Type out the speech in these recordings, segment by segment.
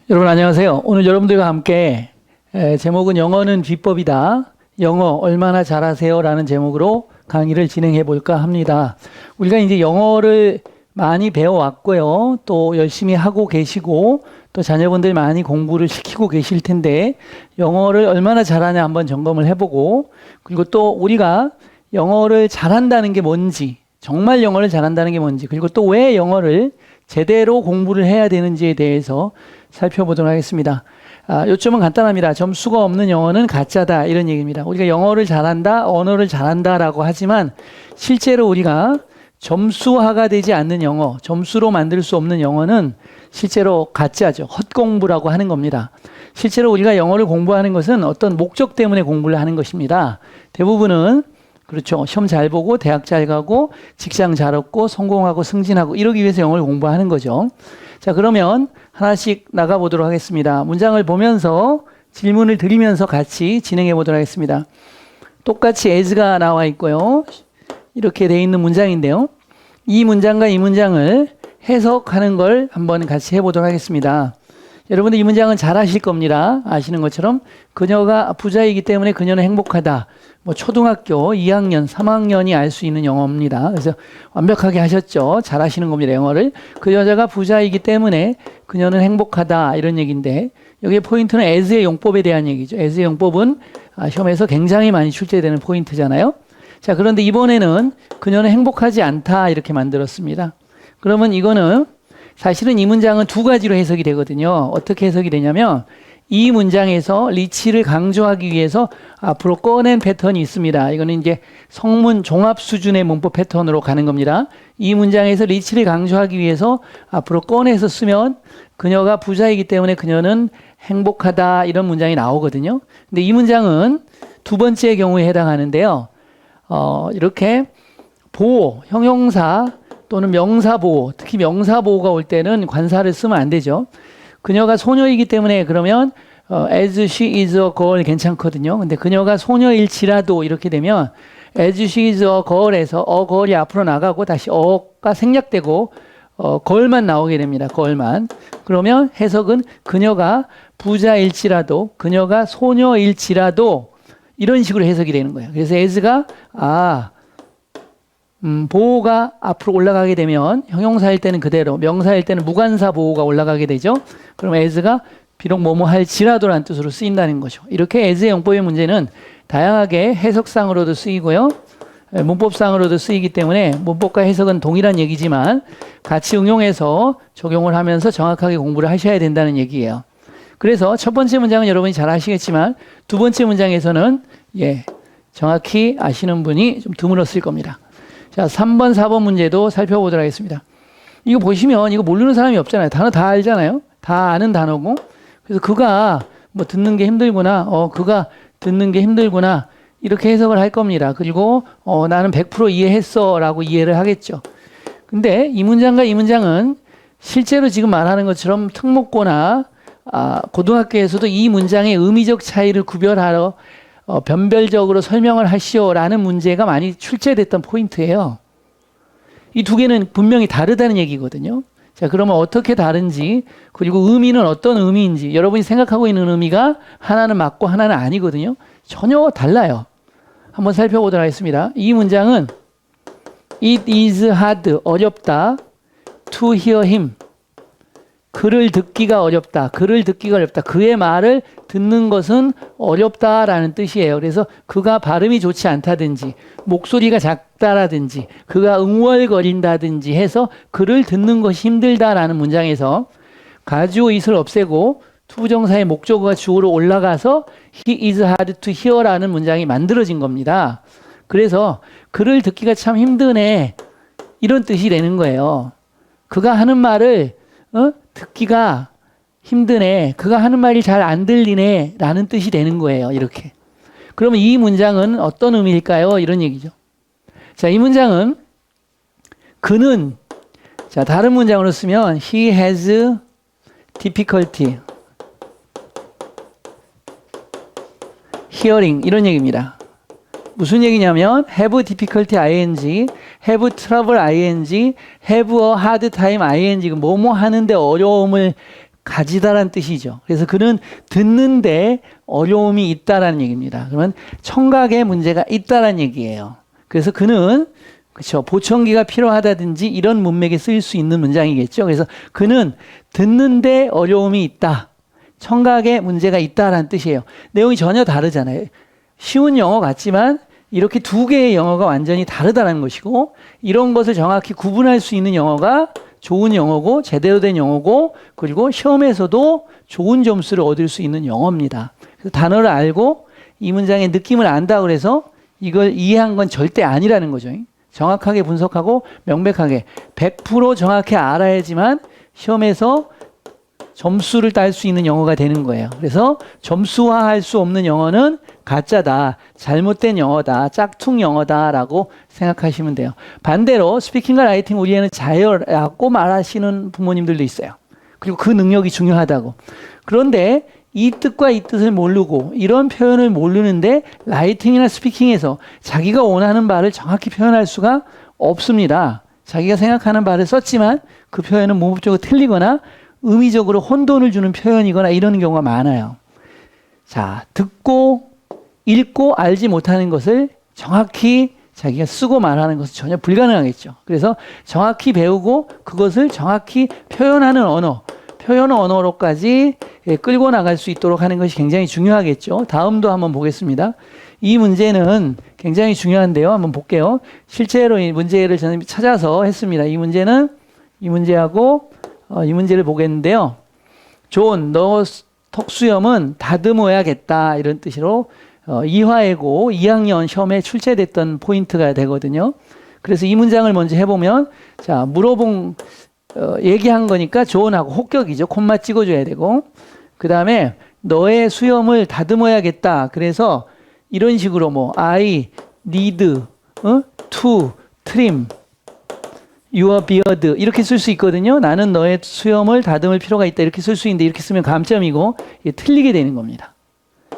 여러분 안녕하세요. 오늘 여러분들과 함께 제목은 영어는 비법이다. 영어 얼마나 잘하세요? 라는 제목으로 강의를 진행해 볼까 합니다. 우리가 이제 영어를 많이 배워왔고요. 또 열심히 하고 계시고 또 자녀분들 많이 공부를 시키고 계실 텐데 영어를 얼마나 잘하냐 한번 점검을 해보고, 그리고 또 우리가 영어를 잘한다는 게 뭔지, 정말 영어를 잘한다는 게 뭔지, 그리고 또 왜 영어를 제대로 공부를 해야 되는지에 대해서 살펴보도록 하겠습니다. 요점은 간단합니다. 점수가 없는 영어는 가짜다, 이런 얘기입니다. 우리가 영어를 잘한다, 언어를 잘한다라고 하지만 실제로 우리가 점수화가 되지 않는 영어, 점수로 만들 수 없는 영어는 실제로 가짜죠. 헛공부라고 하는 겁니다. 실제로 우리가 영어를 공부하는 것은 어떤 목적 때문에 공부를 하는 것입니다. 대부분은 그렇죠. 시험 잘 보고 대학 잘 가고 직장 잘 얻고 성공하고 승진하고 이러기 위해서 영어를 공부하는 거죠. 자, 그러면 하나씩 나가보도록 하겠습니다. 문장을 보면서 질문을 드리면서 같이 진행해 보도록 하겠습니다. 똑같이 as가 나와 있고요. 이렇게 돼 있는 문장인데요. 이 문장과 이 문장을 해석하는 걸 한번 같이 해보도록 하겠습니다. 여러분들 이 문장은 잘 아실 겁니다. 아시는 것처럼 그녀가 부자이기 때문에 그녀는 행복하다. 초등학교 2학년, 3학년이 알 수 있는 영어입니다. 그래서 완벽하게 하셨죠. 잘 하시는 겁니다. 영어를. 그 여자가 부자이기 때문에 그녀는 행복하다, 이런 얘기인데 여기에 포인트는 as의 용법에 대한 얘기죠. as의 용법은 시험에서 굉장히 많이 출제되는 포인트잖아요. 자, 그런데 이번에는 그녀는 행복하지 않다, 이렇게 만들었습니다. 그러면 이거는 사실은 이 문장은 두 가지로 해석이 되거든요. 어떻게 해석이 되냐면 이 문장에서 리치를 강조하기 위해서 앞으로 꺼낸 패턴이 있습니다. 이거는 이제 성문 종합 수준의 문법 패턴으로 가는 겁니다. 이 문장에서 리치를 강조하기 위해서 앞으로 꺼내서 쓰면 그녀가 부자이기 때문에 그녀는 행복하다, 이런 문장이 나오거든요. 근데 이 문장은 두 번째 경우에 해당하는데요. 이렇게 보호, 형용사 또는 명사 보호, 특히 명사 보호가 올 때는 관사를 쓰면 안 되죠. 그녀가 소녀이기 때문에 그러면 as she is a girl 괜찮거든요. 근데 그녀가 소녀일지라도 이렇게 되면 as she is a girl에서 a girl이 앞으로 나가고 다시 어가 생략되고 girl만 나오게 됩니다. girl만. 그러면 해석은 그녀가 부자일지라도, 그녀가 소녀일지라도, 이런 식으로 해석이 되는 거예요. 그래서 as가 보호가 앞으로 올라가게 되면 형용사일 때는 그대로, 명사일 때는 무관사 보호가 올라가게 되죠. 그럼 as가 비록 뭐뭐 할지라도라는 뜻으로 쓰인다는 거죠. 이렇게 as의 용법의 문제는 다양하게 해석상으로도 쓰이고요. 문법상으로도 쓰이기 때문에 문법과 해석은 동일한 얘기지만 같이 응용해서 적용을 하면서 정확하게 공부를 하셔야 된다는 얘기예요. 그래서 첫 번째 문장은 여러분이 잘 아시겠지만 두 번째 문장에서는 정확히 아시는 분이 좀 드물었을 겁니다. 자, 3번, 4번 문제도 살펴보도록 하겠습니다. 이거 보시면 이거 모르는 사람이 없잖아요. 단어 다 알잖아요. 다 아는 단어고. 그래서 그가 듣는 게 힘들구나. 그가 듣는 게 힘들구나. 이렇게 해석을 할 겁니다. 그리고 나는 100% 이해했어 라고 이해를 하겠죠. 근데 이 문장과 이 문장은 실제로 지금 말하는 것처럼 특목고나 고등학교에서도 이 문장의 의미적 차이를 구별하러 변별적으로 설명을 하시오라는 문제가 많이 출제됐던 포인트예요. 이 두 개는 분명히 다르다는 얘기거든요. 자, 그러면 어떻게 다른지, 그리고 의미는 어떤 의미인지, 여러분이 생각하고 있는 의미가 하나는 맞고 하나는 아니거든요. 전혀 달라요. 한번 살펴보도록 하겠습니다. 이 문장은 It is hard, 어렵다, to hear him, 그를 듣기가 어렵다. 그를 듣기가 어렵다. 그의 말을 듣는 것은 어렵다라는 뜻이에요. 그래서 그가 발음이 좋지 않다든지 목소리가 작다라든지 그가 응월거린다든지 해서 그를 듣는 것이 힘들다라는 문장에서 가주어 it을 없애고 투부정사의 목적어가 주어로 올라가서 he is hard to hear라는 문장이 만들어진 겁니다. 그래서 그를 듣기가 참 힘드네, 이런 뜻이 되는 거예요. 그가 하는 말을 듣기가 힘드네, 그가 하는 말이 잘 안 들리네 라는 뜻이 되는 거예요. 이렇게. 그러면 이 문장은 어떤 의미일까요? 이런 얘기죠. 자, 이 문장은 그는, 자, 다른 문장으로 쓰면 he has difficulty hearing, 이런 얘기입니다. 무슨 얘기냐면 have difficulty ing, have trouble ing, have a hard time ing, 뭐뭐 하는데 어려움을 가지다라는 뜻이죠. 그래서 그는 듣는데 어려움이 있다라는 얘기입니다. 그러면 청각에 문제가 있다라는 얘기예요. 그래서 그는 그렇죠. 보청기가 필요하다든지 이런 문맥에 쓰일 수 있는 문장이겠죠. 그래서 그는 듣는데 어려움이 있다. 청각에 문제가 있다라는 뜻이에요. 내용이 전혀 다르잖아요. 쉬운 영어 같지만 이렇게 두 개의 영어가 완전히 다르다는 것이고 이런 것을 정확히 구분할 수 있는 영어가 좋은 영어고 제대로 된 영어고 그리고 시험에서도 좋은 점수를 얻을 수 있는 영어입니다. 그래서 단어를 알고 이 문장의 느낌을 안다 그래서 이걸 이해한 건 절대 아니라는 거죠. 정확하게 분석하고 명백하게 100% 정확히 알아야지만 시험에서 점수를 딸 수 있는 영어가 되는 거예요. 그래서 점수화할 수 없는 영어는 가짜다, 잘못된 영어다, 짝퉁 영어다라고 생각하시면 돼요. 반대로 스피킹과 라이팅 우리 애는 잘해라고 말하시는 부모님들도 있어요. 그리고 그 능력이 중요하다고. 그런데 이 뜻과 이 뜻을 모르고 이런 표현을 모르는데 라이팅이나 스피킹에서 자기가 원하는 바를 정확히 표현할 수가 없습니다. 자기가 생각하는 바를 썼지만 그 표현은 문법적으로 틀리거나 의미적으로 혼돈을 주는 표현이거나 이런 경우가 많아요. 자, 듣고 읽고 알지 못하는 것을 정확히 자기가 쓰고 말하는 것은 전혀 불가능하겠죠. 그래서 정확히 배우고 그것을 정확히 표현하는 언어, 표현 언어로까지 끌고 나갈 수 있도록 하는 것이 굉장히 중요하겠죠. 다음도 한번 보겠습니다. 이 문제는 굉장히 중요한데요. 한번 볼게요. 실제로 이 문제를 저는 찾아서 했습니다. 이 문제는 이 문제하고 이 문제를 보겠는데요. 존, 너 턱수염은 다듬어야겠다 이런 뜻으로 이화예고 2학년 시험에 출제됐던 포인트가 되거든요. 그래서 이 문장을 먼저 해보면 자 물어본 얘기한 거니까 존하고 혹격이죠. 콤마 찍어줘야 되고 그 다음에 너의 수염을 다듬어야겠다. 그래서 이런 식으로 뭐 I need to trim your beard 이렇게 쓸 수 있거든요. 나는 너의 수염을 다듬을 필요가 있다. 이렇게 쓸 수 있는데 이렇게 쓰면 감점이고 이게 틀리게 되는 겁니다.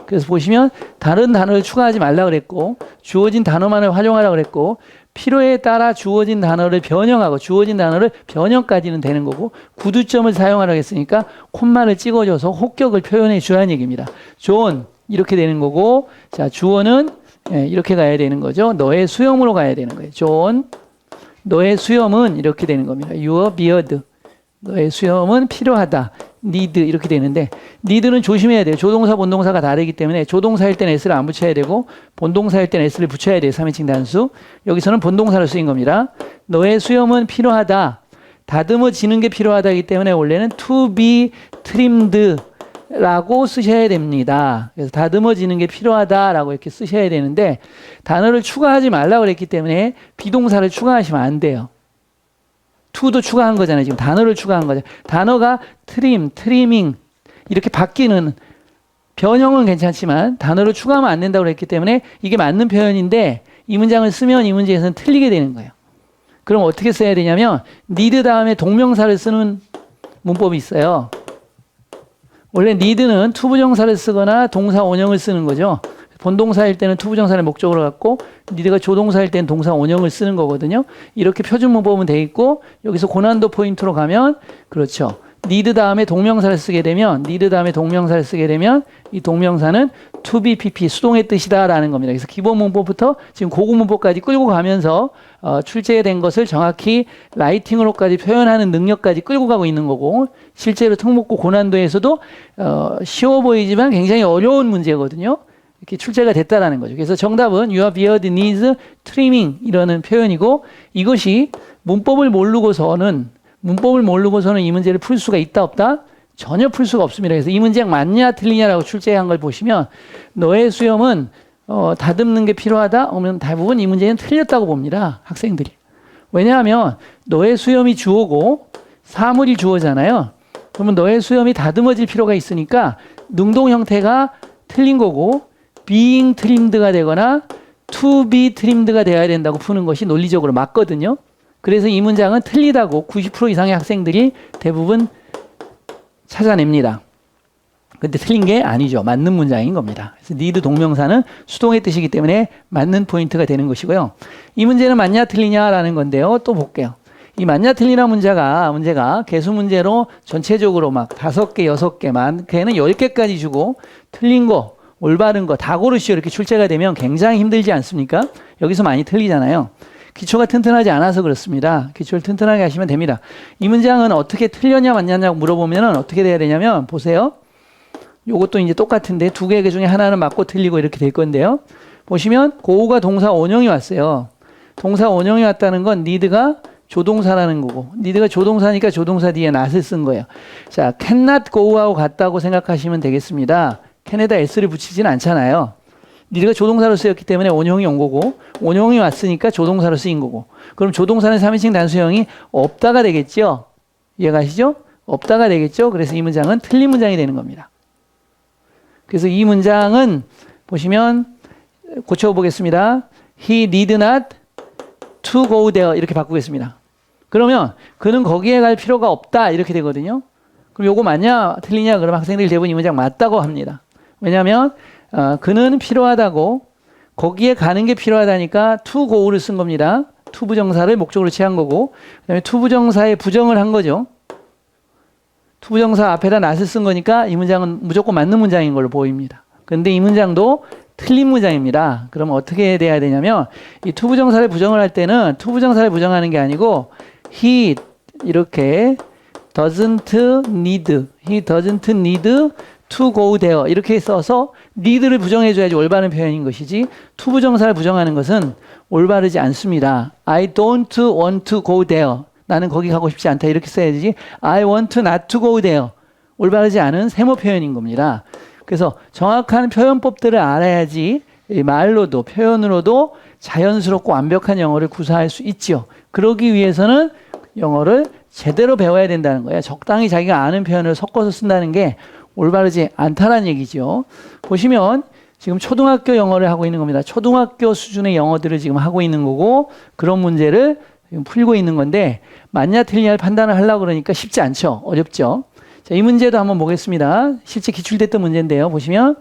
그래서 보시면 다른 단어를 추가하지 말라 그랬고 주어진 단어만을 활용하라 그랬고 필요에 따라 주어진 단어를 변형하고 주어진 단어를 변형까지는 되는 거고 구두점을 사용하라고 했으니까 콤마를 찍어줘서 혹격을 표현해 주라는 얘기입니다. 존 이렇게 되는 거고 자 주어는 이렇게 가야 되는 거죠. 너의 수염으로 가야 되는 거예요. 존 너의 수염은 이렇게 되는 겁니다. Your beard 너의 수염은 필요하다. need 이렇게 되는데 need는 조심해야 돼요. 조동사 본동사가 다르기 때문에 조동사일 때는 s를 안 붙여야 되고 본동사일 때는 s를 붙여야 돼요. 3인칭 단수. 여기서는 본동사로 쓰인 겁니다. 너의 수염은 필요하다. 다듬어지는 게 필요하다기 때문에 원래는 to be trimmed 라고 쓰셔야 됩니다. 그래서 다듬어지는 게 필요하다라고 이렇게 쓰셔야 되는데 단어를 추가하지 말라고 그랬기 때문에 비동사를 추가하시면 안 돼요. to도 추가한 거잖아요. 지금 단어를 추가한 거죠. 단어가 trim, trimming 이렇게 바뀌는 변형은 괜찮지만 단어를 추가하면 안 된다고 그랬기 때문에 이게 맞는 표현인데 이 문장을 쓰면 이 문제에서는 틀리게 되는 거예요. 그럼 어떻게 써야 되냐면 need 다음에 동명사를 쓰는 문법이 있어요. 원래 need는 투부정사를 쓰거나 동사 원형을 쓰는 거죠. 본동사일 때는 투부정사를 목적으로 갖고 need가 조동사일 때는 동사 원형을 쓰는 거거든요. 이렇게 표준 문법은 돼 있고 여기서 고난도 포인트로 가면 그렇죠. need 다음에 동명사를 쓰게 되면 need 다음에 동명사를 쓰게 되면 이 동명사는 to be pp 수동의 뜻이다라는 겁니다. 그래서 기본 문법부터 지금 고급 문법까지 끌고 가면서 출제된 것을 정확히 라이팅으로까지 표현하는 능력까지 끌고 가고 있는 거고 실제로 특목고 고난도에서도 쉬워 보이지만 굉장히 어려운 문제거든요. 이렇게 출제가 됐다라는 거죠. 그래서 정답은 your beard needs trimming 이라는 표현이고 이것이 문법을 모르고서는 이 문제를 풀 수가 있다 없다? 전혀 풀 수가 없습니다. 그래서 이 문장 맞냐 틀리냐라고 출제한 걸 보시면 너의 수염은 다듬는 게 필요하다? 그러면 대부분 이 문제는 틀렸다고 봅니다. 학생들이. 왜냐하면 너의 수염이 주어고 사물이 주어잖아요. 그러면 너의 수염이 다듬어질 필요가 있으니까 능동 형태가 틀린 거고 being trimmed가 되거나 to be trimmed가 되어야 된다고 푸는 것이 논리적으로 맞거든요. 그래서 이 문장은 틀리다고 90% 이상의 학생들이 대부분 찾아냅니다. 근데 틀린 게 아니죠. 맞는 문장인 겁니다. 그래서 need 동명사는 수동의 뜻이기 때문에 맞는 포인트가 되는 것이고요. 이 문제는 맞냐 틀리냐라는 건데요. 또 볼게요. 이 맞냐 틀리나 문제가 개수 문제로 전체적으로 막 5개, 6개, 많게는 10개까지 주고 틀린 거, 올바른 거 다 고르시오 이렇게 출제가 되면 굉장히 힘들지 않습니까? 여기서 많이 틀리잖아요. 기초가 튼튼하지 않아서 그렇습니다. 기초를 튼튼하게 하시면 됩니다. 이 문장은 어떻게 틀렸냐 맞냐냐고 물어보면 어떻게 돼야 되냐면 보세요. 요것도 이제 똑같은데 두 개 중에 하나는 맞고 틀리고 이렇게 될 건데요. 보시면 고우가 동사 원형이 왔어요. 동사 원형이 왔다는 건 need가 조동사라는 거고 need가 조동사니까 조동사 뒤에 not을 쓴 거예요. 자, cannot go하고 같다고 생각하시면 되겠습니다. can에다 s를 붙이진 않잖아요. need가 조동사로 쓰였기 때문에 원형이 온 거고 원형이 왔으니까 조동사로 쓰인 거고 그럼 조동사는 3인칭 단수형이 없다가 되겠죠? 이해가시죠? 없다가 되겠죠? 그래서 이 문장은 틀린 문장이 되는 겁니다. 그래서 이 문장은 보시면 고쳐보겠습니다. He need not to go there 이렇게 바꾸겠습니다. 그러면 그는 거기에 갈 필요가 없다 이렇게 되거든요. 그럼 요거 맞냐 틀리냐 그러면 학생들이 대부분 이 문장 맞다고 합니다. 왜냐하면 그는 필요하다고 거기에 가는 게 필요하다니까 to go를 쓴 겁니다. to 부정사를 목적으로 취한 거고 그다음에 to 부정사에 부정을 한 거죠. to 부정사 앞에다 not을 쓴 거니까 이 문장은 무조건 맞는 문장인 걸로 보입니다. 그런데 이 문장도 틀린 문장입니다. 그럼 어떻게 돼야 되냐면 이 to 부정사를 부정을 할 때는 to 부정사를 부정하는 게 아니고 he 이렇게 doesn't need to go there 이렇게 써서 need를 부정해줘야지 올바른 표현인 것이지 to 부정사를 부정하는 것은 올바르지 않습니다. I don't want to go there 나는 거기 가고 싶지 않다 이렇게 써야지 I want not to go there 올바르지 않은 세모 표현인 겁니다. 그래서 정확한 표현법들을 알아야지 말로도 표현으로도 자연스럽고 완벽한 영어를 구사할 수 있지요. 그러기 위해서는 영어를 제대로 배워야 된다는 거예요. 적당히 자기가 아는 표현을 섞어서 쓴다는 게 올바르지 않다는 얘기죠. 보시면 지금 초등학교 영어를 하고 있는 겁니다. 초등학교 수준의 영어들을 지금 하고 있는 거고 그런 문제를 지금 풀고 있는 건데 맞냐 틀리냐를 판단을 하려고 그러니까 쉽지 않죠. 어렵죠. 자, 이 문제도 한번 보겠습니다. 실제 기출됐던 문제인데요. 보시면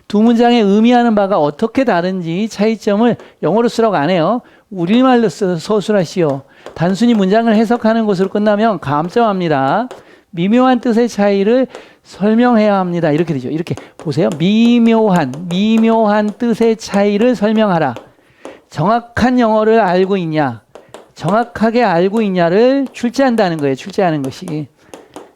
두 문장의 의미하는 바가 어떻게 다른지 차이점을 영어로 쓰라고 안 해요. 우리말로 서술하시오. 단순히 문장을 해석하는 것으로 끝나면 감점합니다. 미묘한 뜻의 차이를 설명해야 합니다. 이렇게 되죠. 이렇게 보세요. 미묘한 뜻의 차이를 설명하라. 정확한 영어를 알고 있냐, 정확하게 알고 있냐를 출제한다는 거예요. 출제하는 것이.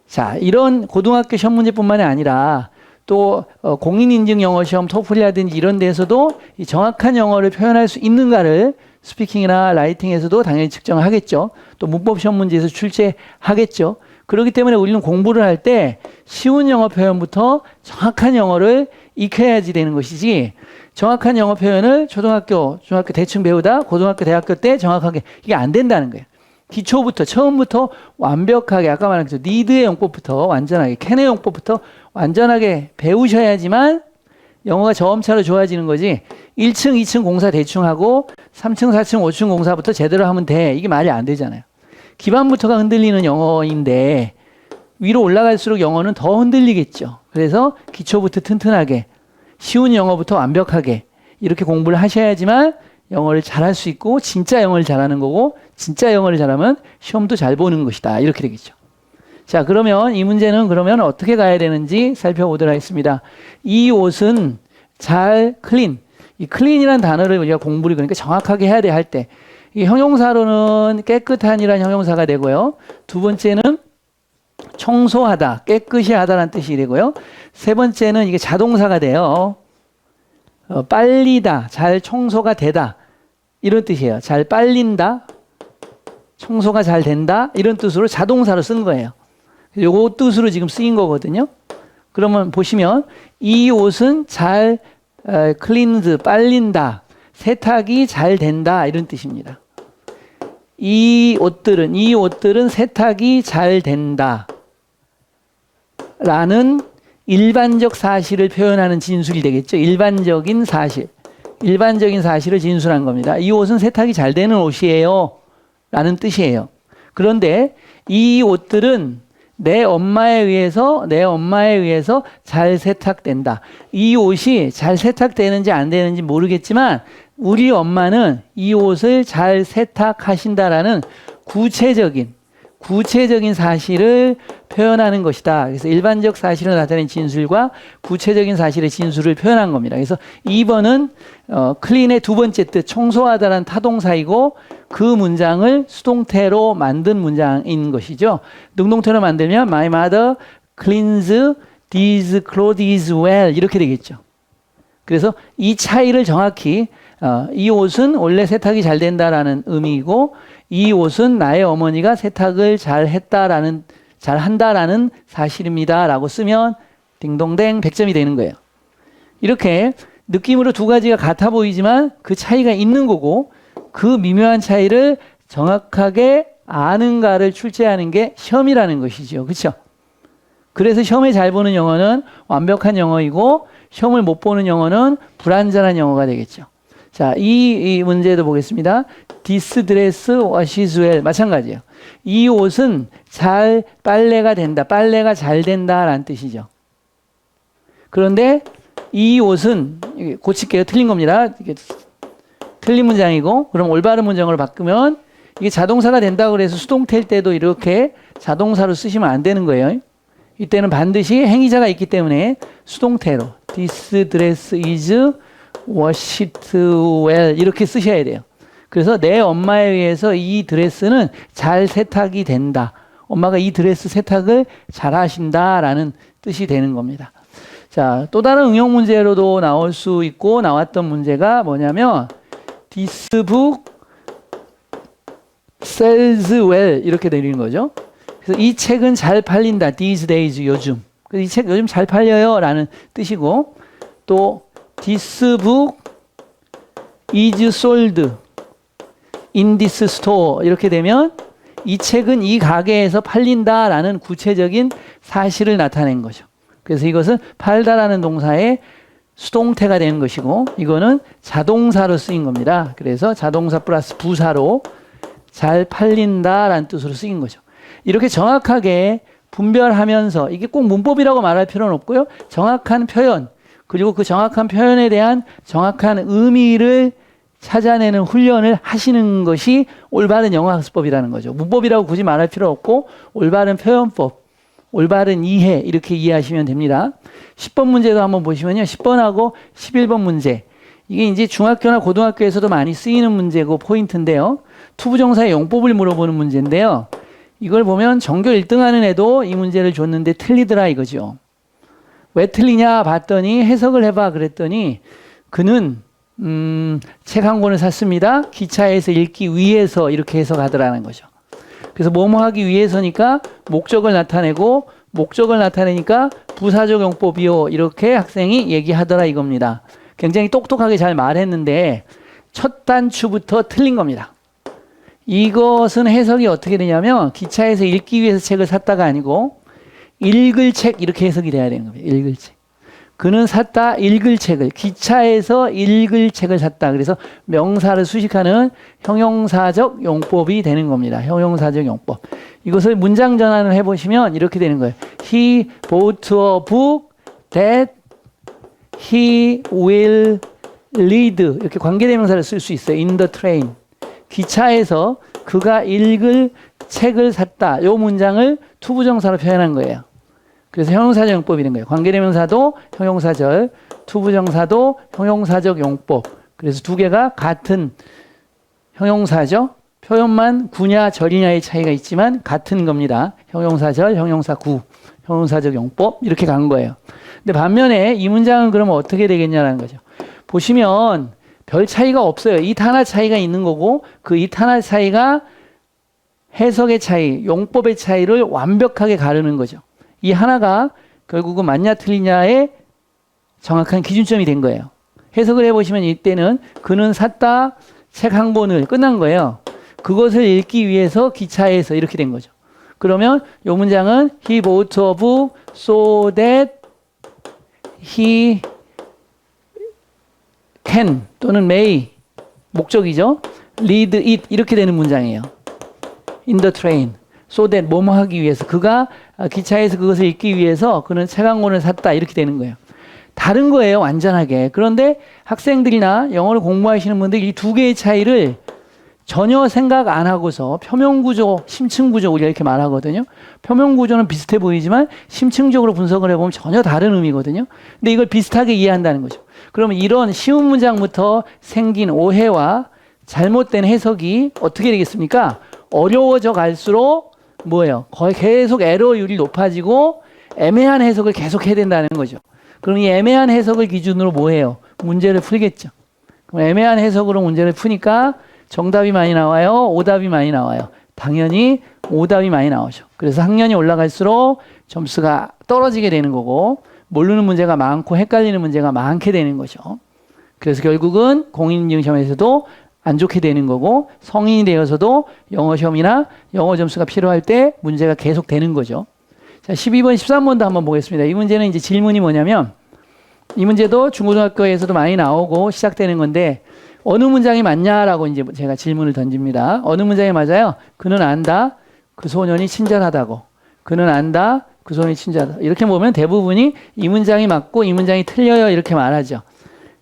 자, 이런 고등학교 시험 문제뿐만이 아니라 또 공인인증 영어 시험 토플이라든지 이런 데에서도 이 정확한 영어를 표현할 수 있는가를 스피킹이나 라이팅에서도 당연히 측정하겠죠. 또 문법 시험 문제에서 출제하겠죠. 그렇기 때문에 우리는 공부를 할 때 쉬운 영어 표현부터 정확한 영어를 익혀야지 되는 것이지 정확한 영어 표현을 초등학교, 중학교 대충 배우다 고등학교, 대학교 때 정확하게 이게 안 된다는 거예요. 기초부터 처음부터 완벽하게 아까 말한 그 need의 용법부터 완전하게 can의 용법부터 완전하게 배우셔야지만 영어가 점차로 좋아지는 거지 1층, 2층 공사 대충 하고 3층, 4층, 5층 공사부터 제대로 하면 돼. 이게 말이 안 되잖아요. 기반부터가 흔들리는 영어인데 위로 올라갈수록 영어는 더 흔들리겠죠. 그래서 기초부터 튼튼하게 쉬운 영어부터 완벽하게 이렇게 공부를 하셔야지만 영어를 잘할 수 있고 진짜 영어를 잘하는 거고 진짜 영어를 잘하면 시험도 잘 보는 것이다. 이렇게 되겠죠. 자, 그러면 이 문제는 그러면 어떻게 가야 되는지 살펴보도록 하겠습니다. 이 옷은 잘 클린. 이 클린이라는 단어를 우리가 공부를 그러니까 정확하게 해야 돼 할 때. 이 형용사로는 깨끗한이라는 형용사가 되고요. 두 번째는 청소하다, 깨끗이 하다라는 뜻이 되고요. 세 번째는 이게 자동사가 돼요. 빨리다, 잘 청소가 되다 이런 뜻이에요. 잘 빨린다, 청소가 잘 된다 이런 뜻으로 자동사로 쓴 거예요. 요거 뜻으로 지금 쓰인 거거든요. 그러면 보시면 이 옷은 잘 클린즈, 빨린다, 세탁이 잘 된다 이런 뜻입니다. 이 옷들은 세탁이 잘 된다 라는 일반적 사실을 표현하는 진술이 되겠죠. 일반적인 사실을 진술한 겁니다. 이 옷은 세탁이 잘 되는 옷이에요 라는 뜻이에요. 그런데 이 옷들은 내 엄마에 의해서 잘 세탁된다. 이 옷이 잘 세탁되는지 안 되는지 모르겠지만 우리 엄마는 이 옷을 잘 세탁하신다라는 구체적인 사실을 표현하는 것이다. 그래서 일반적 사실을 나타낸 진술과 구체적인 사실의 진술을 표현한 겁니다. 그래서 2번은 클린의 두 번째 뜻 청소하다라는 타동사이고 그 문장을 수동태로 만든 문장인 것이죠. 능동태로 만들면 My mother cleans these clothes well 이렇게 되겠죠. 그래서 이 차이를 정확히 이 옷은 원래 세탁이 잘 된다라는 의미이고 이 옷은 나의 어머니가 세탁을 잘 한다라는 사실입니다라고 쓰면 딩동댕 100점이 되는 거예요. 이렇게 느낌으로 두 가지가 같아 보이지만 그 차이가 있는 거고 그 미묘한 차이를 정확하게 아는가를 출제하는 게 시험이라는 것이죠. 그렇죠? 그래서 시험에 잘 보는 영어는 완벽한 영어이고 시험을 못 보는 영어는 불완전한 영어가 되겠죠. 자, 이 문제도 보겠습니다. This dress washes well. 마찬가지예요. 이 옷은 잘 빨래가 된다. 빨래가 잘 된다라는 뜻이죠. 그런데 이 옷은 고칠게요. 틀린 겁니다. 이게 틀린 문장이고 그럼 올바른 문장으로 바꾸면 이게 자동사가 된다고 그래서 수동태일 때도 이렇게 자동사로 쓰시면 안 되는 거예요. 이때는 반드시 행위자가 있기 때문에 수동태로 This dress is washed well 이렇게 쓰셔야 돼요. 그래서 내 엄마에 의해서 이 드레스는 잘 세탁이 된다. 엄마가 이 드레스 세탁을 잘 하신다라는 뜻이 되는 겁니다. 자, 또 다른 응용 문제로도 나올 수 있고 나왔던 문제가 뭐냐면 This book sells well 이렇게 되는 거죠. 그래서 이 책은 잘 팔린다. These days 요즘. 그래서 이 책 요즘 잘 팔려요 라는 뜻이고 또 This book is sold in this store 이렇게 되면 이 책은 이 가게에서 팔린다라는 구체적인 사실을 나타낸 거죠. 그래서 이것은 팔다라는 동사의 수동태가 되는 것이고 이거는 자동사로 쓰인 겁니다. 그래서 자동사 플러스 부사로 잘 팔린다라는 뜻으로 쓰인 거죠. 이렇게 정확하게 분별하면서 이게 꼭 문법이라고 말할 필요는 없고요. 정확한 표현 그리고 그 정확한 표현에 대한 정확한 의미를 찾아내는 훈련을 하시는 것이 올바른 영어학습법이라는 거죠. 문법이라고 굳이 말할 필요 없고 올바른 표현법, 올바른 이해 이렇게 이해하시면 됩니다. 10번 문제도 한번 보시면요. 10번하고 11번 문제. 이게 이제 중학교나 고등학교에서도 많이 쓰이는 문제고 포인트인데요. 투부정사의 용법을 물어보는 문제인데요. 이걸 보면 전교 1등 하는 애도 이 문제를 줬는데 틀리더라 이거죠. 왜 틀리냐 봤더니 해석을 해봐 그랬더니 그는 책 한 권을 샀습니다. 기차에서 읽기 위해서 이렇게 해석하더라는 거죠. 그래서 뭐뭐 하기 위해서니까 목적을 나타내고 목적을 나타내니까 부사적 용법이요 이렇게 학생이 얘기하더라 이겁니다. 굉장히 똑똑하게 잘 말했는데 첫 단추부터 틀린 겁니다. 이것은 해석이 어떻게 되냐면 기차에서 읽기 위해서 책을 샀다가 아니고 읽을 책 이렇게 해석이 돼야 되는 겁니다. 읽을 책. 그는 샀다 읽을 책을 기차에서 읽을 책을 샀다. 그래서 명사를 수식하는 형용사적 용법이 되는 겁니다. 형용사적 용법. 이것을 문장 전환을 해보시면 이렇게 되는 거예요. He bought a book that he will read. 이렇게 관계대명사를 쓸 수 있어요. In the train. 기차에서 그가 읽을 책을 샀다. 이 문장을 투부정사로 표현한 거예요. 그래서 형용사적 용법이 된 거예요. 관계대명사도 형용사절, 투부정사도 형용사적 용법. 그래서 두 개가 같은 형용사죠. 표현만 구냐 절이냐의 차이가 있지만 같은 겁니다. 형용사절, 형용사구, 형용사적 용법 이렇게 간 거예요. 근데 반면에 이 문장은 그러면 어떻게 되겠냐라는 거죠. 보시면 별 차이가 없어요. 잇 하나 차이가 있는 거고 그 잇 하나 차이가 해석의 차이, 용법의 차이를 완벽하게 가르는 거죠. 이 하나가 결국은 맞냐 틀리냐의 정확한 기준점이 된 거예요. 해석을 해보시면 이때는 그는 샀다 책 한 권을 끝난 거예요. 그것을 읽기 위해서 기차에서 이렇게 된 거죠. 그러면 이 문장은 He bought a book so that he can 또는 may 목적이죠. read it 이렇게 되는 문장이에요. In the train. so that 뭐뭐 하기 위해서 그가 기차에서 그것을 읽기 위해서 그는 책 한 권을 샀다 이렇게 되는 거예요. 다른 거예요 완전하게. 그런데 학생들이나 영어를 공부하시는 분들 이 두 개의 차이를 전혀 생각 안 하고서 표면구조, 심층구조 우리가 이렇게 말하거든요. 표면구조는 비슷해 보이지만 심층적으로 분석을 해보면 전혀 다른 의미거든요. 근데 이걸 비슷하게 이해한다는 거죠. 그러면 이런 쉬운 문장부터 생긴 오해와 잘못된 해석이 어떻게 되겠습니까? 어려워져 갈수록 뭐예요? 거의 계속 에러율이 높아지고 애매한 해석을 계속 해야 된다는 거죠. 그럼 이 애매한 해석을 기준으로 뭐 해요? 문제를 풀겠죠. 그럼 애매한 해석으로 문제를 푸니까 정답이 많이 나와요? 오답이 많이 나와요? 당연히 오답이 많이 나오죠. 그래서 학년이 올라갈수록 점수가 떨어지게 되는 거고 모르는 문제가 많고 헷갈리는 문제가 많게 되는 거죠. 그래서 결국은 공인인증 시험에서도 안 좋게 되는 거고 성인이 되어서도 영어 시험이나 영어 점수가 필요할 때 문제가 계속 되는 거죠. 자, 12번, 13번도 한번 보겠습니다. 이 문제는 이제 질문이 뭐냐면 이 문제도 중고등학교에서도 많이 나오고 시작되는 건데 어느 문장이 맞냐라고 이제 제가 질문을 던집니다. 어느 문장이 맞아요? 그는 안다. 그 소년이 친절하다고. 그는 안다. 그 소년이 친절하다. 이렇게 보면 대부분이 이 문장이 맞고 이 문장이 틀려요. 이렇게 말하죠.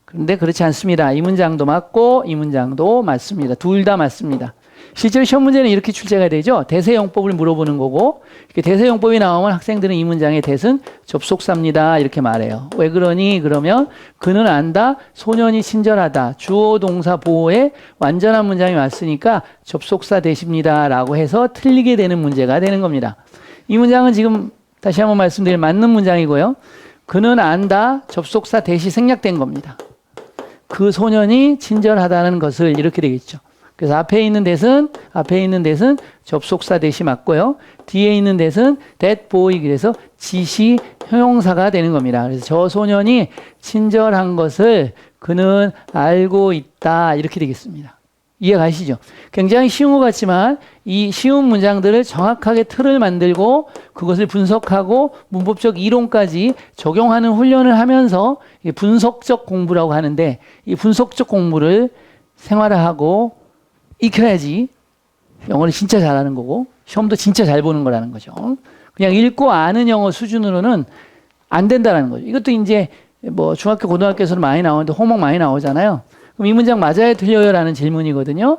그런데 그렇지 않습니다. 이 문장도 맞고 이 문장도 맞습니다. 둘 다 맞습니다. 실제로 시험 문제는 이렇게 출제가 되죠. 대세용법을 물어보는 거고 이렇게 대세용법이 나오면 학생들은 이 문장의 대은 접속사입니다. 이렇게 말해요. 왜 그러니? 그러면 그는 안다. 소년이 친절하다. 주어 동사 보호에 완전한 문장이 왔으니까 접속사 대십니다. 라고 해서 틀리게 되는 문제가 되는 겁니다. 이 문장은 지금 다시 한번 말씀드릴 맞는 문장이고요. 그는 안다. 접속사 대시 생략된 겁니다. 그 소년이 친절하다는 것을 이렇게 되겠죠. 그래서 앞에 있는 대은 접속사 대시 맞고요. 뒤에 있는 대은 that boy 그래서 지시 형용사가 되는 겁니다. 그래서 저 소년이 친절한 것을 그는 알고 있다 이렇게 되겠습니다. 이해가시죠? 굉장히 쉬운 것 같지만 이 쉬운 문장들을 정확하게 틀을 만들고 그것을 분석하고 문법적 이론까지 적용하는 훈련을 하면서 분석적 공부라고 하는데 이 분석적 공부를 생활화하고 익혀야지 영어를 진짜 잘하는 거고 시험도 진짜 잘 보는 거라는 거죠. 그냥 읽고 아는 영어 수준으로는 안 된다는 거죠. 이것도 이제 뭐 중학교 고등학교에서는 많이 나오는데 호목 많이 나오잖아요. 그럼 이 문장 맞아요 틀려요 라는 질문이거든요.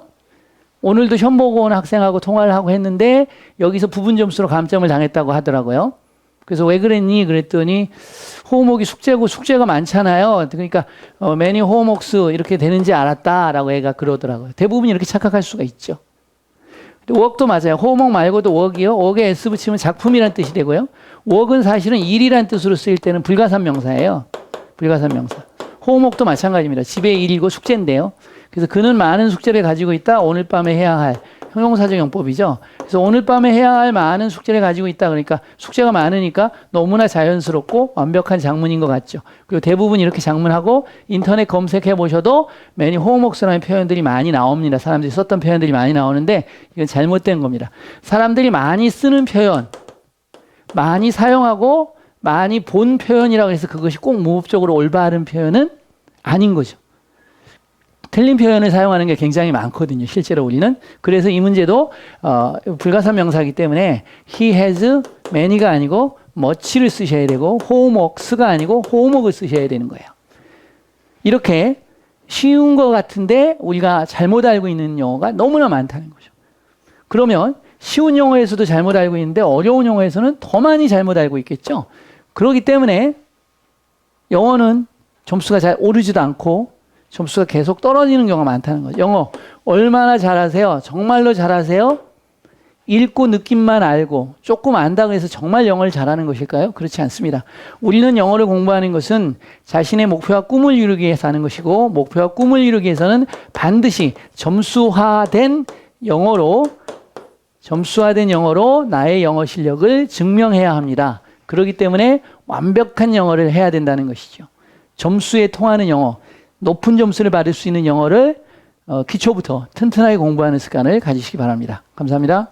오늘도 시험 보고 온 학생하고 통화를 하고 했는데 여기서 부분 점수로 감점을 당했다고 하더라고요. 그래서 왜 그랬니? 그랬더니 호목이 숙제고 숙제가 많잖아요. 그러니까 many homeworks 이렇게 되는지 알았다라고 애가 그러더라고요. 대부분 이렇게 착각할 수가 있죠. 웍도 맞아요. 호목 말고도 웍이요. 웍에 s 붙이면 작품이란 뜻이 되고요. 웍은 사실은 일이란 뜻으로 쓰일 때는 불가산 명사예요. 불가산 명사. 호목도 마찬가지입니다. 집에 일이고 숙제인데요. 그래서 그는 많은 숙제를 가지고 있다. 오늘 밤에 해야 할 형용사적 용법이죠. 그래서 오늘 밤에 해야 할 많은 숙제를 가지고 있다. 그러니까 숙제가 많으니까 너무나 자연스럽고 완벽한 작문인 것 같죠. 그리고 대부분 이렇게 작문하고 인터넷 검색해 보셔도 many homeworks라는 표현들이 많이 나옵니다. 사람들이 썼던 표현들이 많이 나오는데 이건 잘못된 겁니다. 사람들이 많이 쓰는 표현, 많이 사용하고 많이 본 표현이라고 해서 그것이 꼭 문법적으로 올바른 표현은 아닌 거죠. 틀린 표현을 사용하는 게 굉장히 많거든요. 실제로 우리는. 그래서 이 문제도 불가산 명사이기 때문에 he has many가 아니고 much를 쓰셔야 되고 homeworks가 아니고 homework을 쓰셔야 되는 거예요. 이렇게 쉬운 것 같은데 우리가 잘못 알고 있는 영어가 너무나 많다는 거죠. 그러면 쉬운 영어에서도 잘못 알고 있는데 어려운 영어에서는 더 많이 잘못 알고 있겠죠. 그렇기 때문에 영어는 점수가 잘 오르지도 않고 점수가 계속 떨어지는 경우가 많다는 거죠. 영어 얼마나 잘하세요? 정말로 잘하세요? 읽고 느낌만 알고 조금 안다고 해서 정말 영어를 잘하는 것일까요? 그렇지 않습니다. 우리는 영어를 공부하는 것은 자신의 목표와 꿈을 이루기 위해서 하는 것이고 목표와 꿈을 이루기 위해서는 반드시 점수화된 영어로 나의 영어 실력을 증명해야 합니다. 그렇기 때문에 완벽한 영어를 해야 된다는 것이죠. 점수에 통하는 영어, 높은 점수를 받을 수 있는 영어를 기초부터 튼튼하게 공부하는 습관을 가지시기 바랍니다. 감사합니다.